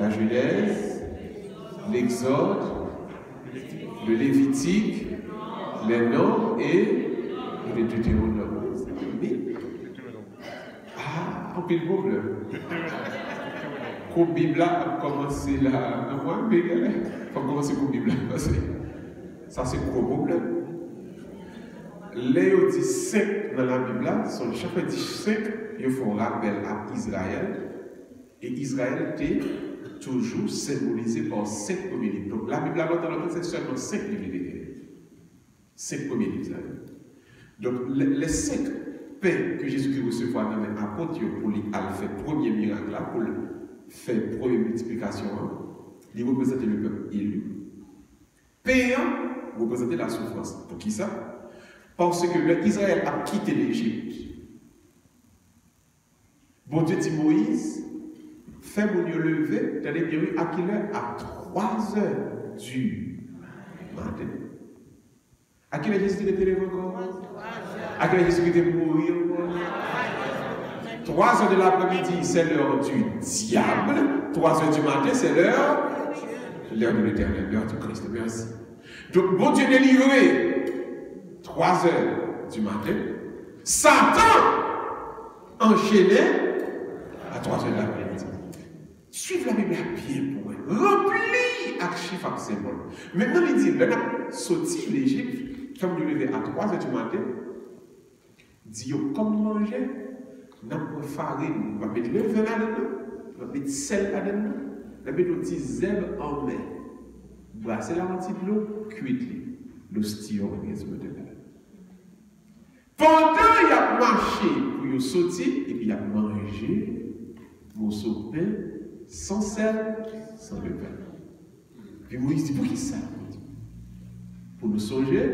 la Genèse, l'Exode, le Lévitique, les Nombres et le Deutéronome. Ah, en pile Bible. Comme Bible a commencé là, moi, mais il faut commencer comme Bible. Ça, c'est gros problème. Les 5 dans la Bible, sont chaque 5, ils font rappel à Israël. Et Israël était toujours symbolisé par 5 premiers livres. Donc la Bible, c'est seulement 5 livres. 5 premiers livres. Donc les 5 pains que Jésus-Christ recevait dans les apôtres pour lui faire le premier miracle, là, pour faire la première multiplication, il représentait le peuple élu. Pain représentait la souffrance. Pour qui ça? Parce que Israël a quitté l'Égypte. Bon Dieu dit Moïse, fais mon Dieu lever, t'as bien à quelle heure? À 3 heures du matin. À quelle heure Jésus était levé encore? À quelle heure Jésus était mort encore? 3 heures de l'après-midi, c'est l'heure du diable. 3 heures du matin, c'est l'heure de l'éternel, l'heure du Christ. Merci. Donc, bon Dieu délivré. 3 heures du matin, Satan enchaîné à 3 heures de l'après-midi. Suivez la Bible bien pour elle. Rempli avec chiffre et symbole. Maintenant, il dit, là, sorti l'Égypte, comme il levé à 3 heures du matin, dit, comme manger, on a farine, on va mettre le vin là-dedans, on va mettre sel là-dedans, on va mettre un petit zèbre en mer. Brasser la moitié de l'eau, cuite l'hostie organisme de l'air. Pendant qu'il a marché pour sortir, et puis il a mangé morceau de pain sans sel, sans le pain. Puis Moïse dit, pour qui ça? Pour nous songer,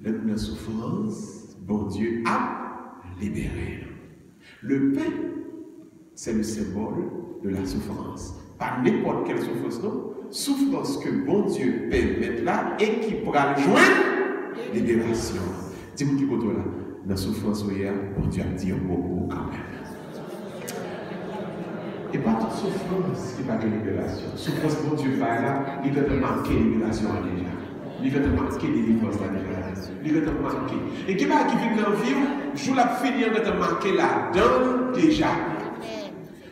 la souffrance, bon Dieu a libéré. Le pain, c'est le symbole de la souffrance. Pas n'importe quelle souffrance, non. Souffrance que bon Dieu peut mettre là et qui pourra joindre libération. Dis-moi qui côté là, dans la souffrance hier, bon Dieu a dit un mot quand même. Et pas toute souffrance qui va de libération. Souffrance, bon Dieu va là, il va te marquer libération déjà. Il va te marquer délivrance déjà. Il va te marquer. Et qui va qui vient en vivre, je vais finir de te marquer là-dedans déjà.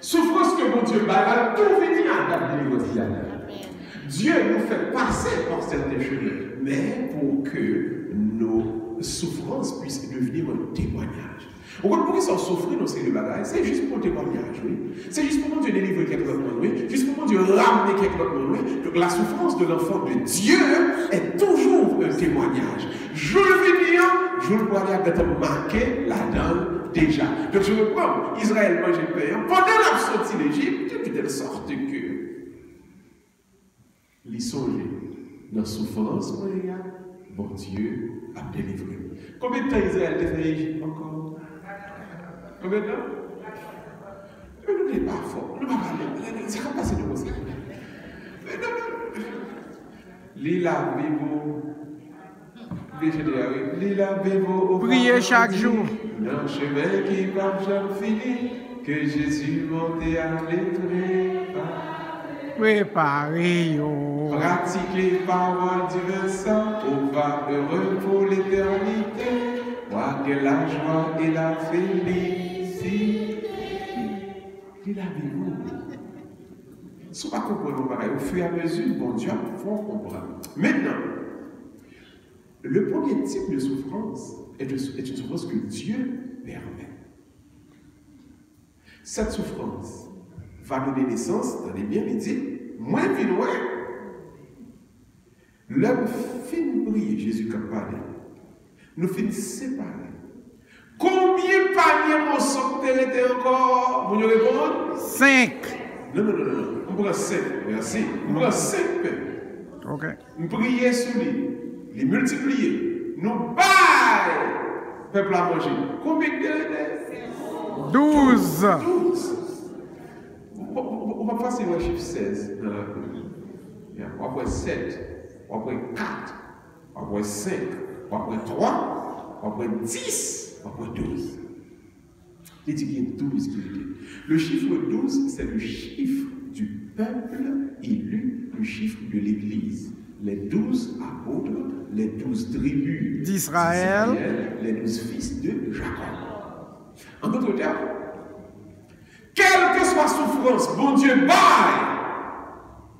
Souffrance que bon Dieu va là, tout venir à la délivrance. Dieu nous fait passer par certains chemins, mais pour que nos souffrances puissent devenir un témoignage. Pourquoi ils sont souffrés dans ces bagages? C'est juste pour un témoignage, oui. C'est juste pour Dieu délivrer quelque chose, oui. Juste pour Dieu ramener quelque chose, oui. Donc la souffrance de l'enfant de Dieu est toujours un témoignage. Je le venir, je le vois d'être marqué là-dedans déjà. Donc je reprends, Israël mangeait le pain. Pendant la sortie d'Égypte, de telle sorte que les songer dans la souffrance, bon Dieu a délivré. Combien de temps Israël a fait l'Égypte encore? Combien de temps? Nous n'est pas fort. Nous ne pouvons pas aller. C'est pas passé de moi. Lila Bibo. Lila Bibo. Priez chaque jour. Dans le chemin qui va jamais finir, que Jésus monte à l'étoile. Préparez. Pratiquez les paroles du Vincent, on va heureux pour l'éternité. Moi que la joie et la félicité. Il a vous. Si on ne comprend pas, au fur et à mesure, bon Dieu va comprendre. Maintenant, le premier type de souffrance est une souffrance que Dieu permet. Cette souffrance va donner naissance dans les biens métiers, moins puis loin. L'homme fin prier, Jésus qui a parlé, nous fin séparer. Combien de paniers mon sang était encore? Vous nous répondez? 5. Non. On prend 5. Merci. On prend 5 pains. Ok. Nous prions sur lui, les multiplier. Nous baillons, peuple à manger. Combien de 12. 12. On va passer au chiffre 16 dans la Bible. Après 7, après 4, après 5, après 3, après 10, après 12. Il dit qu'il y a 12 qui étaient. Le chiffre 12, c'est le chiffre du les 12 apôtres, les 12 tribus d'Israël, les 12 fils de Jacob. En d'autres termes, quelle que soit souffrance, bon Dieu baille,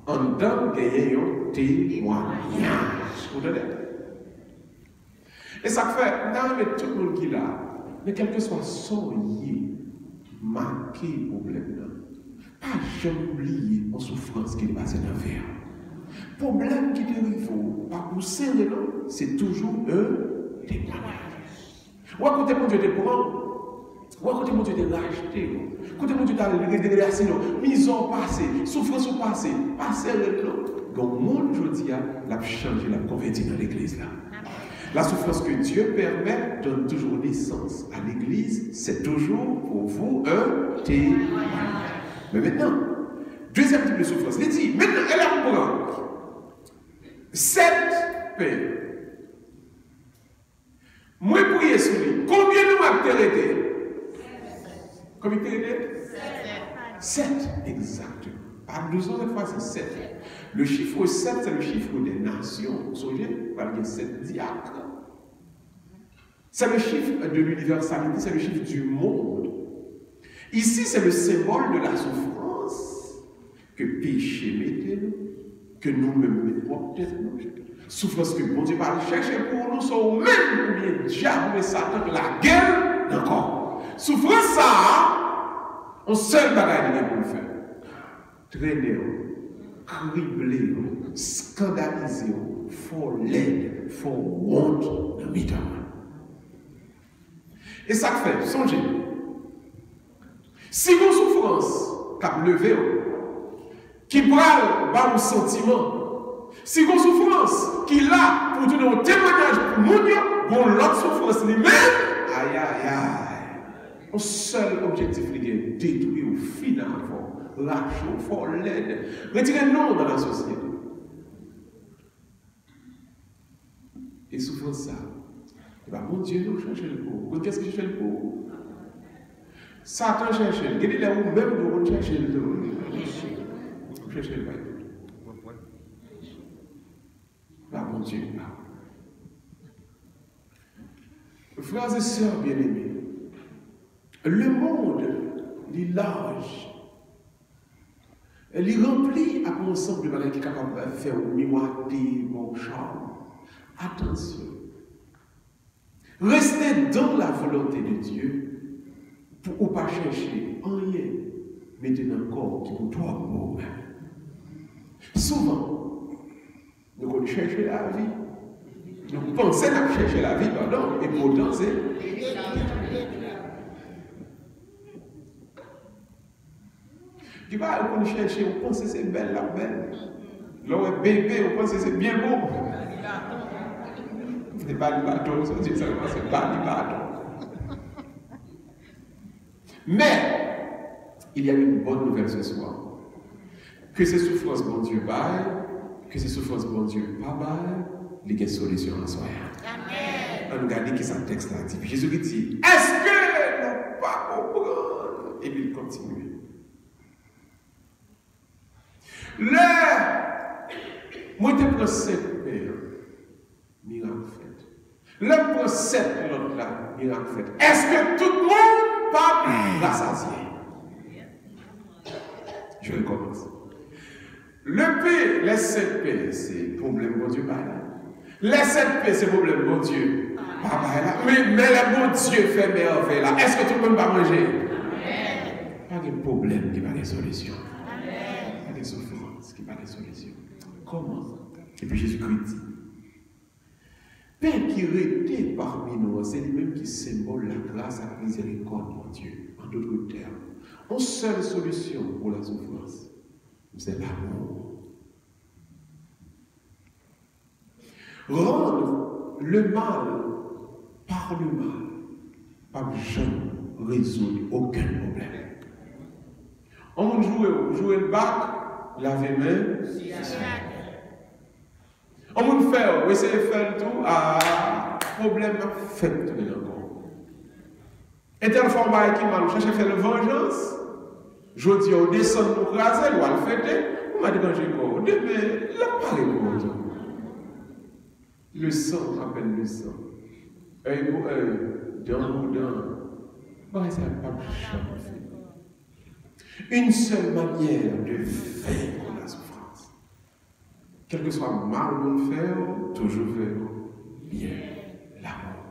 en donne gagner un témoignage. Vous entendez? Et ça fait, non, mais tout le monde qui l'a, mais quel que soit son lié, marqué problème, pas jamais oublier en souffrance qui est passé dans le verre. Problème qui dérive, pas pousser, non, c'est toujours un témoignage. Ou à côté, mon Dieu, te prend. Ou à côté, mon Dieu, te racheté. Côté, mon Dieu, t'as redressé, mise en passé, souffrance au passé, passé, non. Donc, le monde, je dis, l'a changé, l'a converti dans l'église là. La souffrance que Dieu permet donne toujours naissance à l'église, c'est toujours pour vous un témoignage. Mais maintenant, deuxième type de souffrance, il dit, maintenant, elle a un programme. 7 paix. Moi, prier sur lui. Combien nous avons été? Combien nous avons été? 7. Exactement. Pas 12 ans, cette fois, c'est 7. Le chiffre 7, c'est le chiffre des nations. Vous savez, il y a 7 diacres. C'est le chiffre de l'universalité, c'est le chiffre du monde. Ici, c'est le symbole de la souffrance que péché mettez, que nous-mêmes mettons peut-être. Souffrance que bon Dieu va chercher pour nous, soit même ou bien diable et Satan la guerre d'encore. Souffrance ça, on seul bagaille pour le faire. Traîner, cribler, scandaliser, faut l'aide, faut honte dans le milieu. Et ça fait, songez. Si vos souffrances, cap levé, qui parle par vos sentiments, si vos souffrances, qui là pour donner un témoignage pour nous, bon l'autre souffrance lui-même, aïe aïe aïe. Mon seul objectif, c'est détruire au final, lâcher, il faut l'aide. Retirer non dans la société. Et souffrance ça. Et bien, mon Dieu, nous cherchons le pauvre. Qu'est-ce que je fais le pauvre? Satan cherche. Regardez là où même nous cherchons le pauvre. Cherchez le pauvre. Là, mon Dieu, là. Frères et sœurs bien-aimés, le monde, il est large. Elle est remplie à un ensemble de bagages qui est capable de faire miroiter mon charme. Attention. Restez dans la volonté de Dieu pour ne pas chercher rien, mettez dans le corps qui vous doit mourir. Souvent, nous cherchons la vie. Nous pensons à chercher la vie, pardon, et pourtant c'est. Tu vas on chercher, on pense que c'est belle la belle. Là où est bébé, on pense que c'est bien beau. C'est pas du bâton, ça dit seulement c'est pas du bâton. Mais, il y a une bonne nouvelle ce soir. Que ces souffrances, bon Dieu, baille, que ces souffrances, bon Dieu, pas baille, il y a une solution en soi. Amen. On regarde qui ça texte là dit. Jésus dit, est-ce que nous pas comprendre? Et puis il continue. Là, moi je prends 7 pères, miracle fait. Là, je prends 7 l'autre là, miracle fait. Est-ce que tout le monde pas rassasié? Je recommence. Le P, les 7 P, c'est problème bon Dieu, pas là. Les 7 P, c'est problème bon Dieu, pas là. Mais le bon Dieu fait merveille là. Est-ce que tout le monde va manger? Pas de problème qui n'a pas de solution. Pas de souffrance qui n'a pas de solution. Comment? Et puis Jésus-Christ dit, Père qui était parmi nous, c'est lui-même qui symbole la grâce et la miséricorde de Dieu. En d'autres termes, une seule solution pour la souffrance, c'est l'amour. Rendre le mal par le mal, pas jamais résoudre aucun problème. On joue le bac, laver main. On va faire, on essayer de faire tout, problème fait tout encore. Et tel format qui m'a cherché à faire la vengeance, je dis, on descend pour craser, on va le fêter, on m'a dit, quand j'ai quoi, demain, là, pas répondre. Le sang rappelle le sang. Œil pour œil, dent pour dent. Bon, ça n'a pas changé. Une seule manière de vaincre la souffrance. Quel que soit le mal qu'on fait, toujours faire bien l'amour.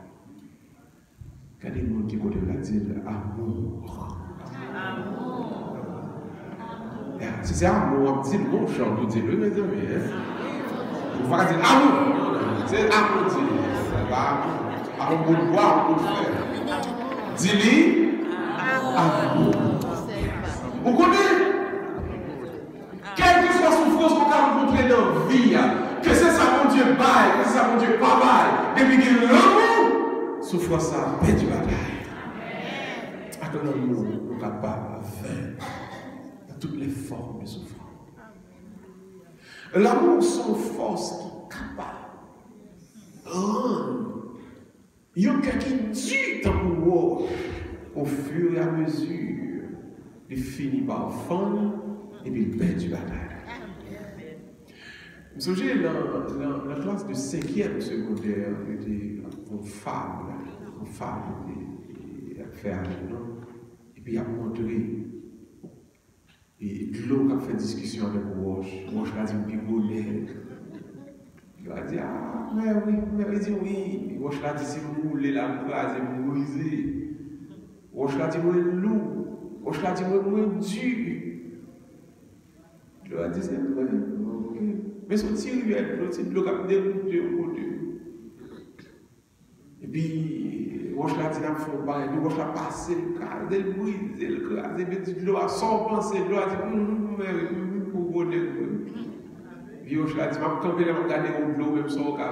Regardez le monde qui côté la dire amour. Si c'est amour, on dit le mot, chante, on dit le, mes amis. On va dire amour. C'est amour, c'est pas amour de boire, amour de faire. Dis-lui amour. Vous connaissez? Quelle que soit la souffrance qu'on a rencontrée dans la vie, que c'est ça mon Dieu baille, que c'est ça mon Dieu pas baille, depuis que l'amour, souffrance ça, paix du bataille. Avec l'amour, nous sommes capables de vaincre toutes les formes de souffrance. L'amour, c'est une force qui est capable de rendre. Il y a quelqu'un qui tue dans le monde au fur et à mesure. Il finit par fondre et puis il perd du bataille. Vous savez, dans la classe de 5e secondaire, il y avait une femme qui a fait avec nous, et puis il a montré, et de l'eau qui a fait discussion avec Roche. Roche a dit, pigolet. Il a dit, ah, mais oui, il a dit oui. Roche a dit, si vous voulez la phrase, vous brisez. Roche a dit, moi, loup. Roche a dit, moi, dur. Il a dit, c'est vrai. Mais son petit rivière, son petit bloc a dérouté au côté. Et puis, Roche a dit, il a fait pas, et puis Roche a passé le cas, il a brisé le cas, et puis l'eau a sans penser, l'eau a dit, mais pour vous, puis Roche a dit, je vais camper, je vais regarder au l'eau, même sans cas.